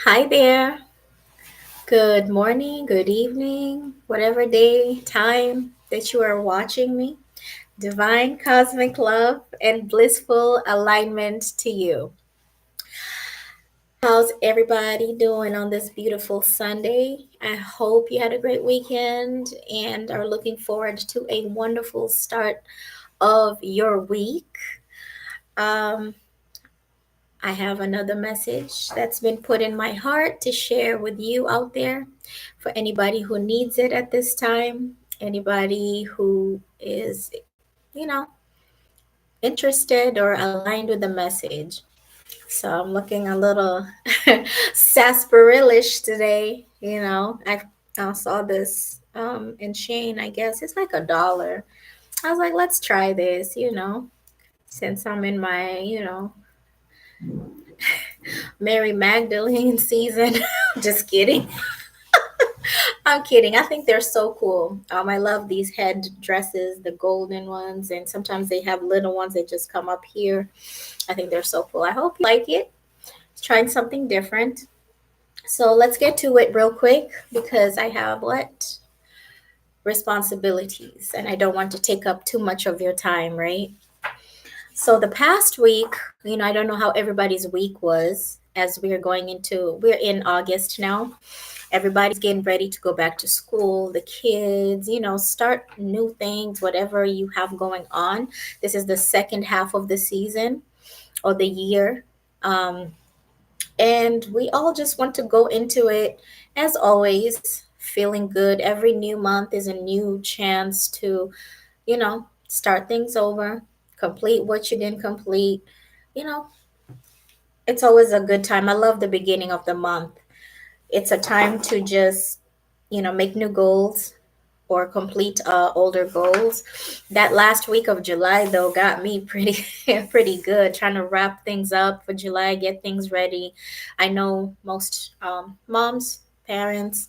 Hi there. Good morning, good evening, whatever day, time that you are watching me. Divine cosmic love and blissful alignment to you. How's everybody doing on this beautiful Sunday? I hope you had a great weekend and are looking forward to a wonderful start of your week. Um, I have another message that's been put in my heart to share with you out there for anybody who needs it at this time, anybody who is, you know, interested or aligned with the message. So I'm looking a little sarsaparilla-ish today. I saw this in Shane, I guess. It's like $1. I was like, let's try this, since I'm in my, Mary Magdalene season. Just kidding. I'm kidding. I think they're so cool. I love these head dresses, the golden ones, and sometimes they have little ones that just come up here. I think they're so cool. I hope you like it. Trying something different. So let's get to it real quick because I have what? Responsibilities, and I don't want to take up too much of your time, right? So the past week, I don't know how everybody's week was as we're in August now. Everybody's getting ready to go back to school, the kids, start new things, whatever you have going on. This is the second half of the season or the year. Um, and we all just want to go into it, as always, feeling good. Every new month is a new chance to, start things over, complete what you didn't complete. You know, it's always a good time. I love the beginning of the month. It's a time to just, make new goals or complete older goals. That last week of July though got me pretty pretty good trying to wrap things up for July, get things ready. I know most moms, parents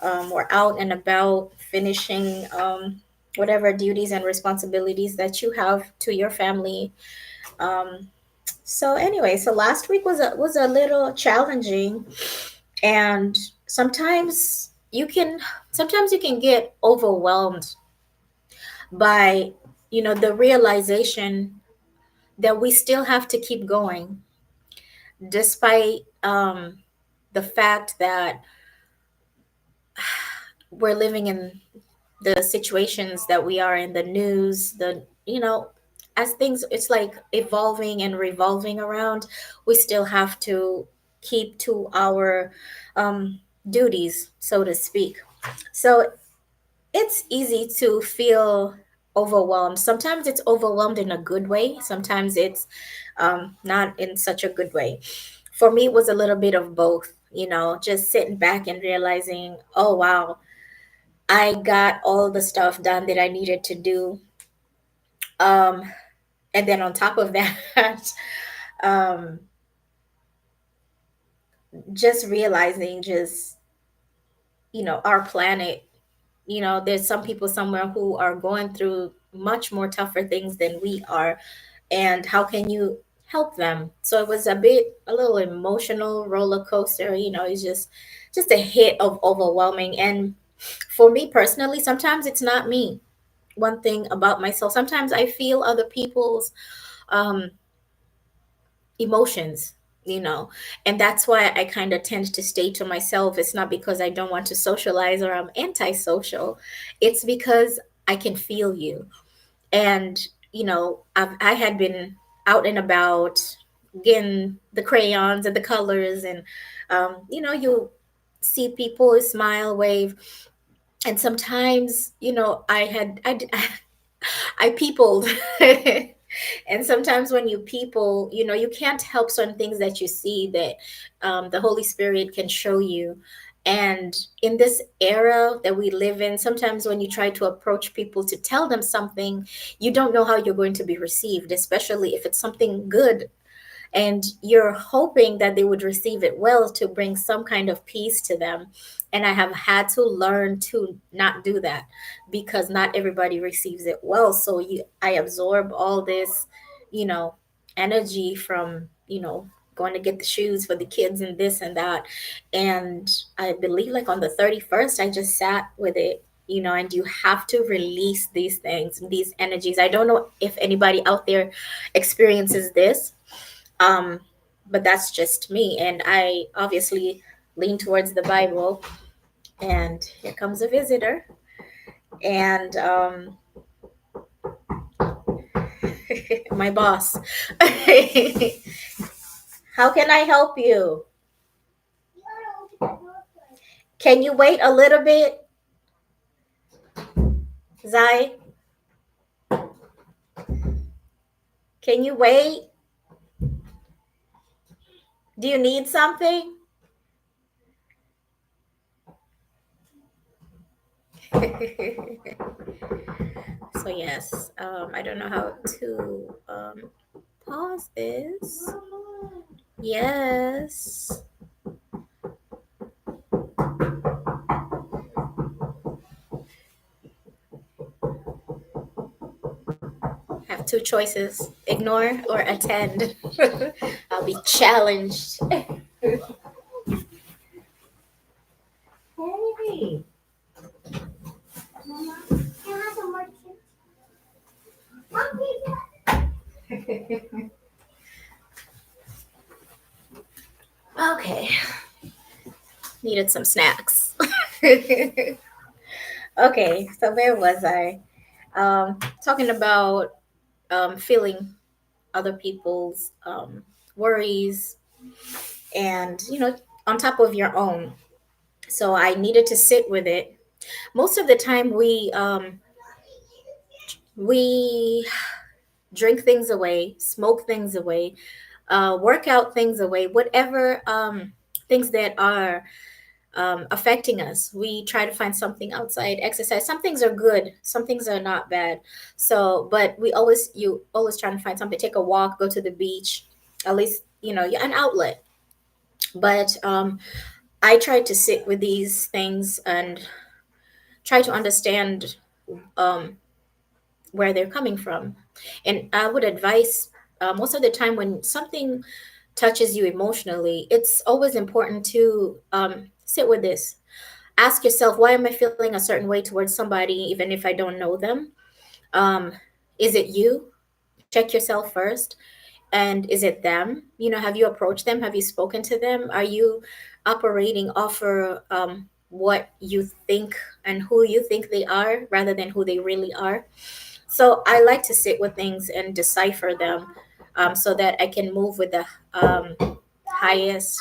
were out and about finishing whatever duties and responsibilities that you have to your family. So last week was a little challenging, and sometimes you can get overwhelmed by the realization that we still have to keep going despite the fact that we're living in the situations that we are in, the news, as things it's like evolving and revolving around. We still have to keep to our um, duties, so to speak. So it's easy to feel overwhelmed. Sometimes it's overwhelmed in a good way, sometimes it's not in such a good way. For me, it was a little bit of both, just sitting back and realizing, oh, wow, I got all the stuff done that I needed to do. Um, and then on top of that, um, just realizing our planet, there's some people somewhere who are going through much more tougher things than we are. And how can you help them? So it was a little emotional roller coaster, it's just a hit of overwhelming. And for me personally, sometimes it's not me. One thing about myself, sometimes I feel other people's um, emotions, and that's why I kind of tend to stay to myself. It's not because I don't want to socialize or I'm antisocial, it's because I can feel you. And I had been out and about getting the crayons and the colors, and you see people smile, wave, and sometimes I peopled. And sometimes when you people, you can't help certain things that you see that the Holy Spirit can show you. And in this era that we live in, sometimes when you try to approach people to tell them something, you don't know how you're going to be received, especially if it's something good, and you're hoping that they would receive it well to bring some kind of peace to them. And I have had to learn to not do that because not everybody receives it well. So I absorb all this, you know energy from going to get the shoes for the kids and this and that. And I believe like on the 31st, I just sat with it, and you have to release these things, these energies. I don't know if anybody out there experiences this, um, but that's just me. And I obviously lean towards the Bible. And here comes a visitor. And my boss. How can I help you? Can you wait a little bit, Zai? Can you wait? Do you need something? So yes, I don't know how to pause this. Yes, I have two choices: ignore or attend. I'll be challenged. Hey, Mama, can I have some more chips? Okay, needed some snacks. Okay, so where was I? Talking about feeling other people's worries and, on top of your own. So I needed to sit with it. Most of the time, we drink things away, smoke things away, work out things away, whatever things that are affecting us. We try to find something outside, exercise. Some things are good, some things are not bad. So, but you always trying to find something. Take a walk, go to the beach, at least an outlet. But I try to sit with these things and try to understand um, where they're coming from. And I would advise most of the time when something touches you emotionally, it's always important to sit with this. Ask yourself, why am I feeling a certain way towards somebody, even if I don't know them? Um, is it you? Check yourself first. And is it them? Have you approached them? Have you spoken to them? Are you operating off of what you think and who you think they are rather than who they really are? So I like to sit with things and decipher them, so that I can move with the highest.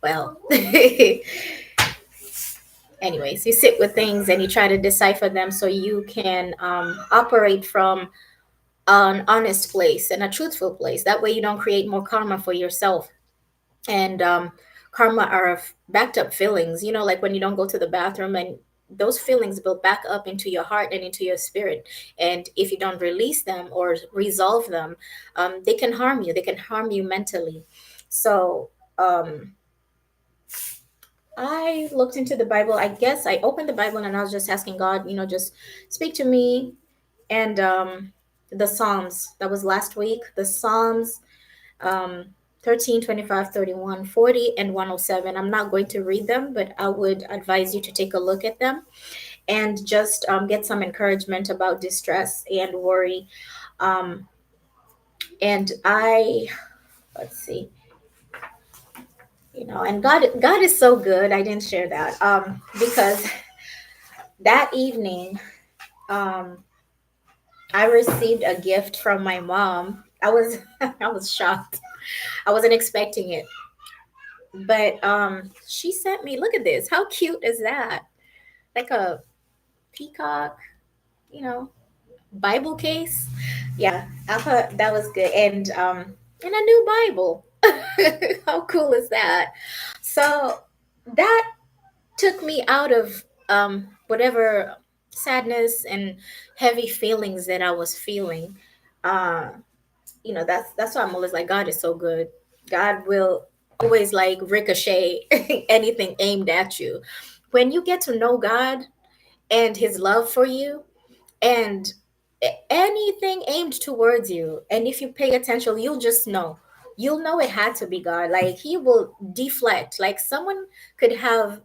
Well, anyways, you sit with things and you try to decipher them so you can operate from an honest place and a truthful place. That way, you don't create more karma for yourself. And karma are backed up feelings, like when you don't go to the bathroom, and those feelings build back up into your heart and into your spirit. And if you don't release them or resolve them, they can harm you. They can harm you mentally. So I looked into the Bible. I guess I opened the Bible and I was just asking God, just speak to me. And the Psalms, that was last week, the Psalms, um, 13, 25, 31, 40, and 107. I'm not going to read them, but I would advise you to take a look at them and just get some encouragement about distress and worry. Um, and let's see, and God is so good. I didn't share that because that evening, um, I received a gift from my mom. I was shocked. I wasn't expecting it. But she sent me, look at this. How cute is that? Like a peacock, you know, Bible case. Yeah, I thought that was good. And a new Bible. How cool is that? So that took me out of whatever sadness and heavy feelings that I was feeling. Uh, that's why I'm always like, God is so good. God will always like ricochet anything aimed at you. When you get to know God, and his love for you, and anything aimed towards you. And if you pay attention, you'll just know. You'll know it had to be God. Like he will deflect. Like someone could have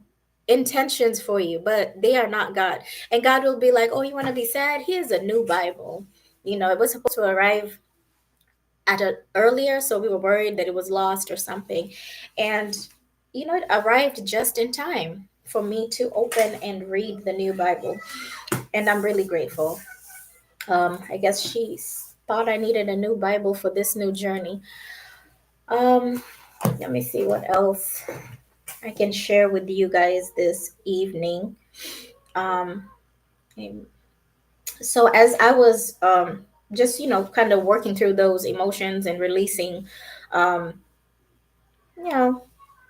intentions for you, but they are not God. And God will be like, "Oh, you want to be sad? Here's a new Bible." It was supposed to arrive at a earlier, so we were worried that it was lost or something. And it arrived just in time for me to open and read the new Bible. And I'm really grateful. I guess she thought I needed a new Bible for this new journey. Um, Let me see what else I can share with you guys this evening. Um, so as I was just kind of working through those emotions and releasing, um, you know,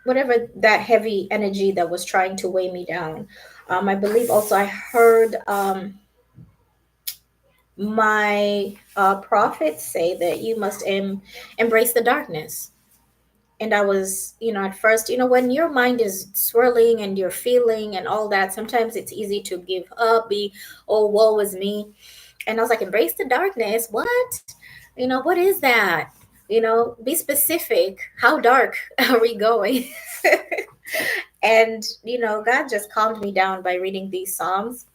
whatever that heavy energy that was trying to weigh me down. I believe also I heard my prophets say that you must embrace the darkness. And I was, at first, when your mind is swirling and you're feeling and all that, sometimes it's easy to give up, be, oh, woe is me. And I was like, embrace the darkness. What? What is that? Be specific. How dark are we going? And, God just calmed me down by reading these Psalms.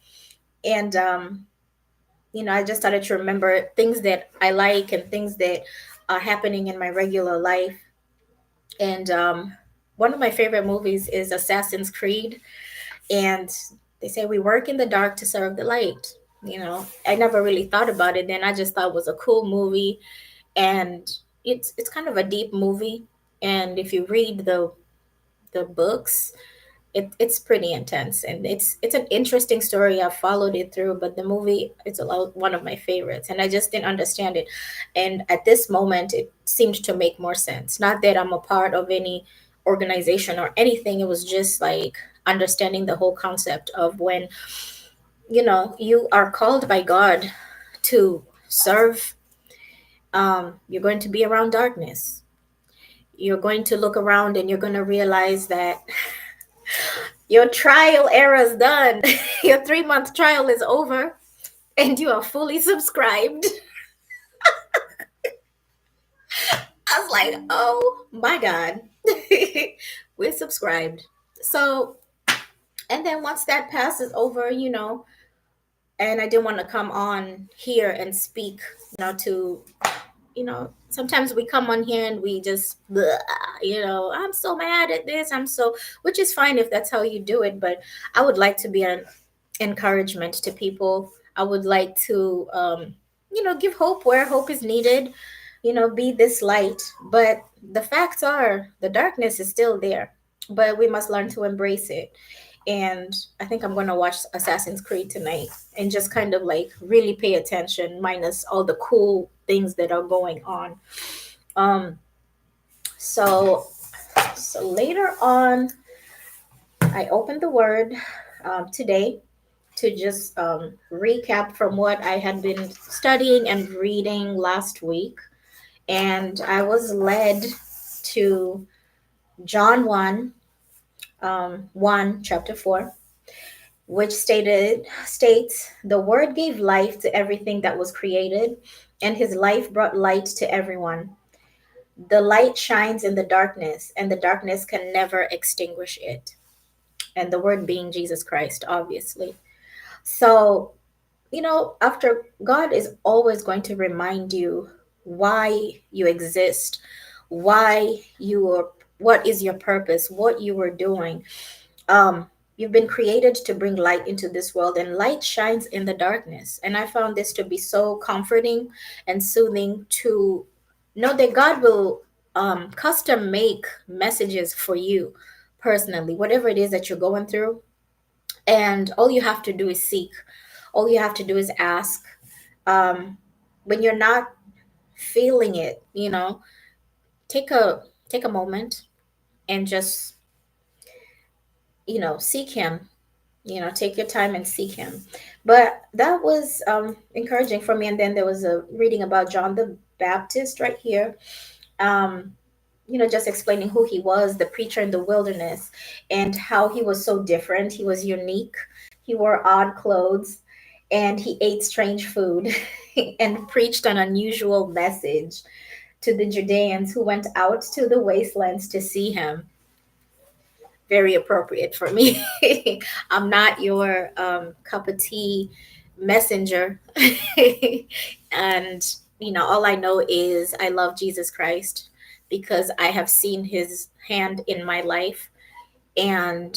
And, I just started to remember things that I like and things that are happening in my regular life. And one of my favorite movies is Assassin's Creed. And they say we work in the dark to serve the light. I never really thought about it then. I just thought it was a cool movie. And it's kind of a deep movie. And if you read the books, it's pretty intense, and it's an interesting story. I followed it through, but the movie it's a lot, one of my favorites, and I just didn't understand it. And at this moment, it seemed to make more sense. Not that I'm a part of any organization or anything. It was just like understanding the whole concept of when you are called by God to serve. You're going to be around darkness. You're going to look around and you're going to realize that your trial era is done. Your 3-month trial is over and you are fully subscribed. I was like, oh my God, we're subscribed. So, and then once that passes over, and I didn't want to come on here and speak, to sometimes we come on here and we just, blah, I'm so mad at this. Which is fine if that's how you do it. But I would like to be an encouragement to people. I would like to, give hope where hope is needed, be this light. But the facts are the darkness is still there, but we must learn to embrace it. And I think I'm going to watch Assassin's Creed tonight and just kind of like really pay attention, minus all the cool things that are going on. Um, so, so later on, I opened the Word today to just recap from what I had been studying and reading last week. And I was led to John 1, 1, chapter 4, which states the word gave life to everything that was created, and his life brought light to everyone. The light shines in the darkness, and the darkness can never extinguish it. And the word being Jesus Christ, obviously. So, after God is always going to remind you why you exist, why you are, what is your purpose, what you are doing. You've been created to bring light into this world, and light shines in the darkness. And I found this to be so comforting and soothing to know that God will custom make messages for you personally, whatever it is that you're going through. And all you have to do is seek, all you have to do is ask. When you're not feeling it, take a moment and just seek him. Take your time and seek him. But that was encouraging for me. And then there was a reading about John the Baptist right here. um, just explaining who he was, the preacher in the wilderness, and how he was so different. He was unique. He wore odd clothes and he ate strange food and preached an unusual message to the Judeans who went out to the wastelands to see him. Very appropriate for me. I'm not your cup of tea messenger. And, all I know is I love Jesus Christ because I have seen his hand in my life. And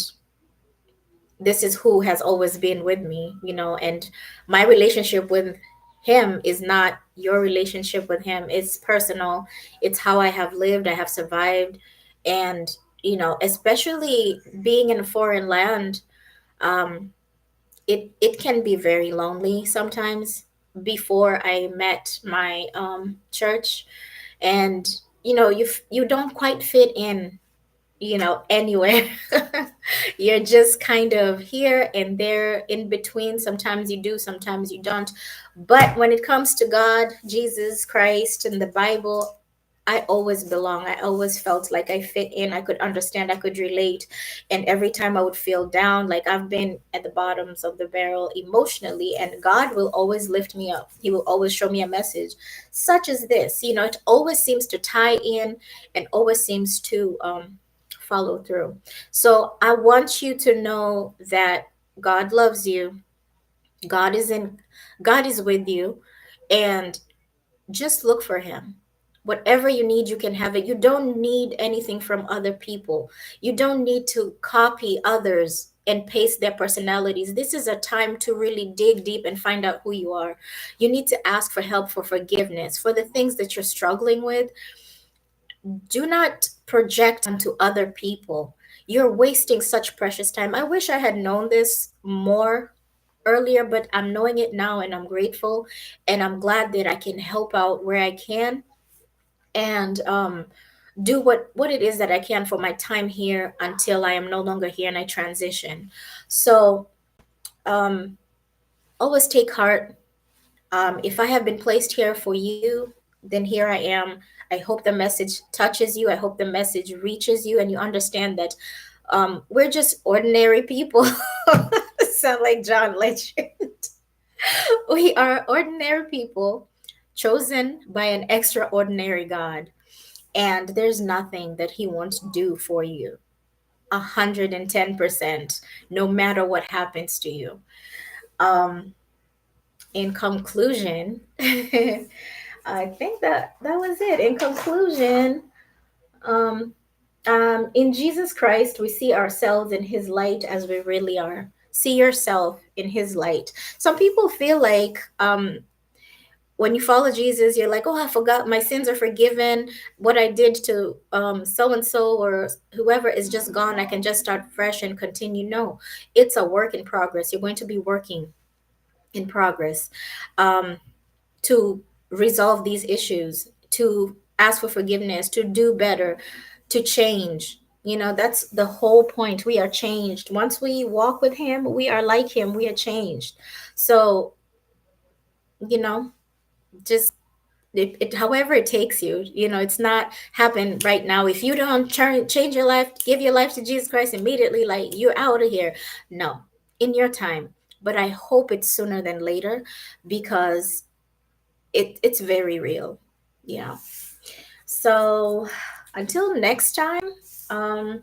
this is who has always been with me, and my relationship with him is not your relationship with him. It's personal. It's how I have lived, I have survived. And, especially being in a foreign land, um, it can be very lonely sometimes. Before I met my church, and you don't quite fit in, anywhere. You're just kind of here and there in between. Sometimes you do, sometimes you don't. But when it comes to God, Jesus Christ, and the Bible, I always belong. I always felt like I fit in. I could understand, I could relate. And every time I would feel down, like I've been at the bottoms of the barrel emotionally, and God will always lift me up. He will always show me a message such as this. It always seems to tie in and always seems to follow through. So I want you to know that God loves you. God is in God is with you, and just look for him. Whatever you need, you can have it. You don't need anything from other people. You don't need to copy others and paste their personalities. This is a time to really dig deep and find out who you are. You need to ask for help, for forgiveness, for the things that you're struggling with. Do not project onto other people. You're wasting such precious time. I wish I had known this more earlier, but I'm knowing it now, and I'm grateful, and I'm glad that I can help out where I can, and do what it is that I can for my time here until I am no longer here and I transition. So um, always take heart. If I have been placed here for you, then here I am. I hope the message touches you. I hope the message reaches you, and you understand that we're just ordinary people. Sound like John Legend. We are ordinary people chosen by an extraordinary God, and there's nothing that He won't do for you. 110%, no matter what happens to you. Um, in conclusion, I think that was it. In conclusion, um, in Jesus Christ, we see ourselves in His light as we really are. See yourself in His light. Some people feel like when you follow Jesus, you're like, oh, I forgot my sins are forgiven. What I did to so and so or whoever is just gone. I can just start fresh and continue. No, it's a work in progress. You're going to be working in progress. Um, to resolve these issues, to ask for forgiveness, to do better, to change. That's the whole point. We are changed. Once we walk with Him, we are like Him, we are changed. So, you know, just however it takes you, it's not happen right now. If you don't change your life, give your life to Jesus Christ immediately, like you're out of here. No, in your time. But I hope it's sooner than later, because it's very real. Yeah. So until next time, um,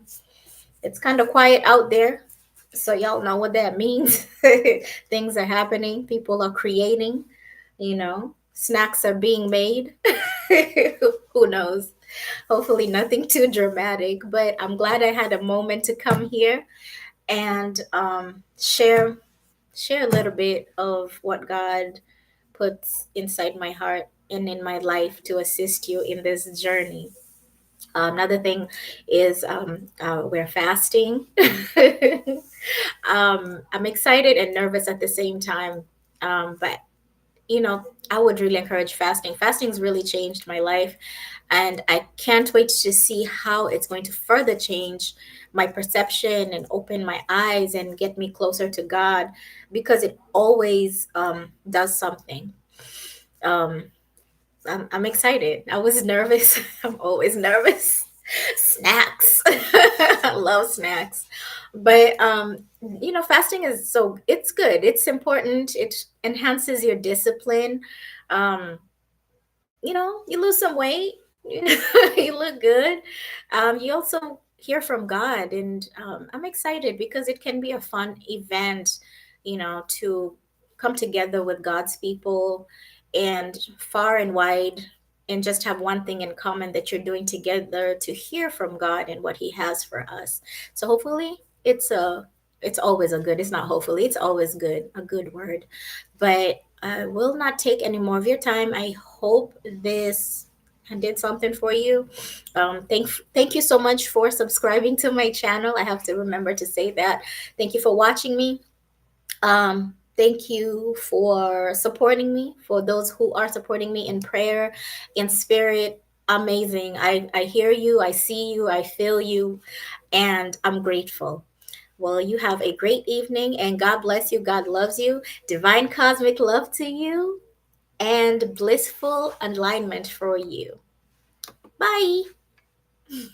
it's kind of quiet out there. So y'all know what that means. Things are happening. People are creating, snacks are being made. Who knows? Hopefully nothing too dramatic, but I'm glad I had a moment to come here and share a little bit of what God puts inside my heart and in my life to assist you in this journey. Another thing is we're fasting. I'm excited and nervous at the same time. But, I would really encourage fasting. Fasting's really changed my life. And I can't wait to see how it's going to further change my perception and open my eyes and get me closer to God, because it always does something. Um, I'm excited. I was nervous. I'm always nervous. Snacks. I love snacks. But fasting is so it's good. It's important. It enhances your discipline. Um, you lose some weight. You look good. You also hear from God, and I'm excited because it can be a fun event, to come together with God's people and far and wide, and just have one thing in common that you're doing together to hear from God and what He has for us. So hopefully, it's always a good. It's not hopefully, it's always good. A good word, but I will not take any more of your time. I hope this did something for you. Thank you so much for subscribing to my channel. I have to remember to say that. Thank you for watching me. Thank you for supporting me. For those who are supporting me in prayer, in spirit, amazing. I hear you, I see you, I feel you, and I'm grateful. Well, you have a great evening and God bless you. God loves you. Divine cosmic love to you and blissful alignment for you. Bye.